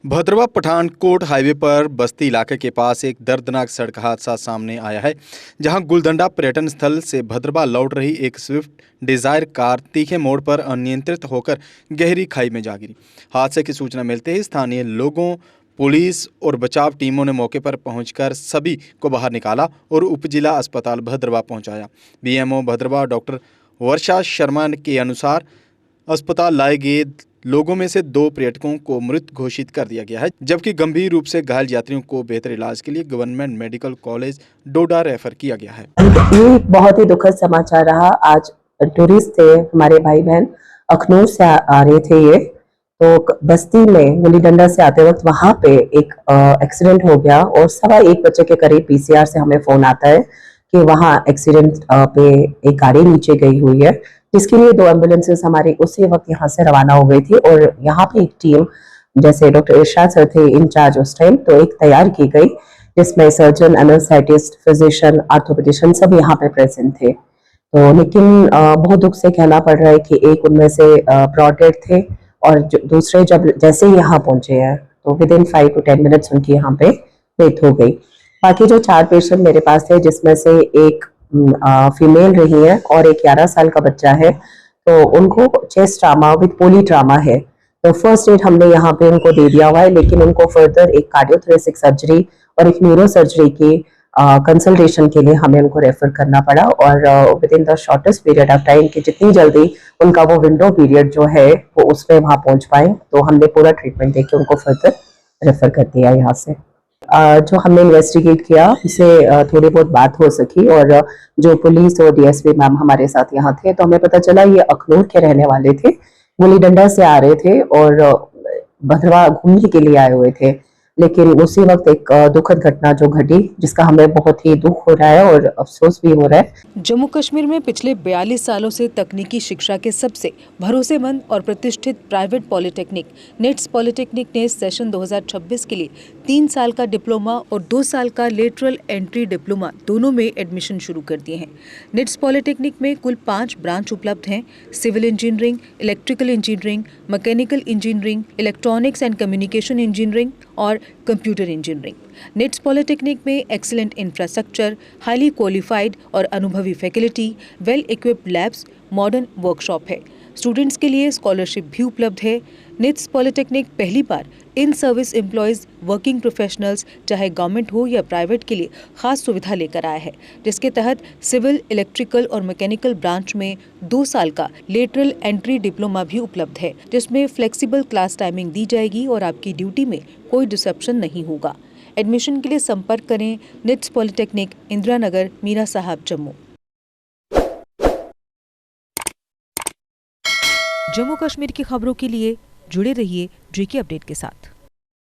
भद्रवा Pathankot highway पर बस्ती इलाके के पास एक दर्दनाक सड़क हादसा सामने आया है, जहां गुलदंडा पर्यटन स्थल से भद्रवा लौट रही एक स्विफ्ट डिजायर कार तीखे मोड़ पर अनियंत्रित होकर गहरी खाई में जा गिरी। हादसे की सूचना मिलते ही स्थानीय लोगों, पुलिस और बचाव टीमों ने मौके पर पहुंचकर सभी को बाहर निकाला और उपजिला अस्पताल भद्रवा पहुंचाया। बीएमओ भद्रवा डॉक्टर वर्षा शर्मा के अनुसार अस्पताल लाए गए लोगों में से 2 पर्यटकों को मृत घोषित कर दिया गया है, जबकि गंभीर रूप से घायल यात्रियों को बेहतर इलाज के लिए गवर्नमेंट मेडिकल कॉलेज डोडा रेफर किया गया है। ये बहुत ही दुखद समाचार रहा। आज टूरिस्ट थे, हमारे भाई बहन अखनूर से आ रहे थे। ये तो बस्ती में गुलीडंडा से आते वक्त वहां पे एक एक्सीडेंट हो गया और 1:15 बजे के करीब पीसीआर से हमें फोन आता है कि वहां एक्सीडेंट पे एक गाड़ी नीचे गई हुई है, जिसके लिए 2 एम्बुलेंसेस हमारी उसी वक्त यहाँ से रवाना हो गई थी। और यहाँ पे एक टीम, जैसे डॉक्टर इरशाद सर थे इंचार्ज उस टाइम, तो एक तैयार की गई जिसमें सर्जन, एनेस्थेटिस्ट, फिजिशियन, आर्थोपेडिशियन सब यहाँ पे प्रेजेंट थे। तो लेकिन बहुत दुख से कहना पड़ रहा है कि एक उनमें से ब्रॉड डेड थे और दूसरे जब जैसे ही यहाँ पहुंचे हैं तो विदिन 5 to 10 मिनट्स उनकी यहाँ पे डेथ हो गई। बाकी जो 4 पेशेंट मेरे पास थे, जिसमें से एक फीमेल रही है और एक 11 साल का बच्चा है, तो उनको chest trauma with poly trauma है। तो फर्स्ट एड हमने यहाँ पे उनको दे दिया हुआ है, लेकिन उनको फर्दर एक कार्डियोथोरेसिक सर्जरी और एक न्यूरो सर्जरी की कंसल्टेशन के लिए हमें उनको रेफर करना पड़ा। और with in the shortest period of time कि जितनी जल्दी उनका वो विंडो पीरियड जो है वो उसमें वहाँ पहुँच पाए, तो हमने पूरा ट्रीटमेंट देके उनको फर्दर रेफर कर दिया यहाँ से। जो हमने इन्वेस्टिगेट किया उससे थोड़ी बहुत बात हो सकी, और जो पुलिस और डीएसपी मैम हमारे साथ यहाँ थे, तो हमें पता चला ये अखनूर के रहने वाले थे, गुलीडंडा से आ रहे थे और भद्रवा घूमने के लिए आए हुए थे। लेकिन उसी वक्त एक दुखद घटना जो घटी, जिसका हमें बहुत ही दुख हो रहा है और अफसोस भी हो रहा है। जम्मू कश्मीर में पिछले 42 सालों से तकनीकी शिक्षा के सबसे भरोसेमंद और प्रतिष्ठित प्राइवेट पॉलिटेक्निक निट्स पॉलिटेक्निक ने सेशन 2026 के लिए 3 साल का डिप्लोमा और 2 साल का लेटरल एंट्री डिप्लोमा दोनों में एडमिशन शुरू कर दिए हैं। निट्स पॉलिटेक्निक में कुल 5 ब्रांच उपलब्ध हैं: civil engineering, electrical engineering, mechanical engineering, electronics and communication engineering और कंप्यूटर इंजीनियरिंग। निट्स पॉलिटेक्निक में एक्सीलेंट इंफ्रास्ट्रक्चर, हाईली क्वालिफाइड और अनुभवी faculty, well equipped labs, modern workshop है। स्टूडेंट्स के लिए स्कॉलरशिप भी उपलब्ध है। निट्स पॉलिटेक्निक पहली बार in service employees, working professionals, चाहे गवर्नमेंट हो या प्राइवेट, के लिए खास सुविधा लेकर आया है, जिसके तहत सिविल, इलेक्ट्रिकल और मैकेनिकल ब्रांच में 2 साल का लेटरल एंट्री डिप्लोमा भी उपलब्ध है, जिसमें फ्लेक्सिबल क्लास टाइमिंग दी जाएगी और आपकी ड्यूटी में कोई डिसरप्शन नहीं होगा। एडमिशन के लिए संपर्क करें निट्स पॉलिटेक्निक, इंदिरा नगर, मीरा साहब, जम्मू। जम्मू कश्मीर की खबरों के लिए जुड़े रहिए JK अपडेट के साथ।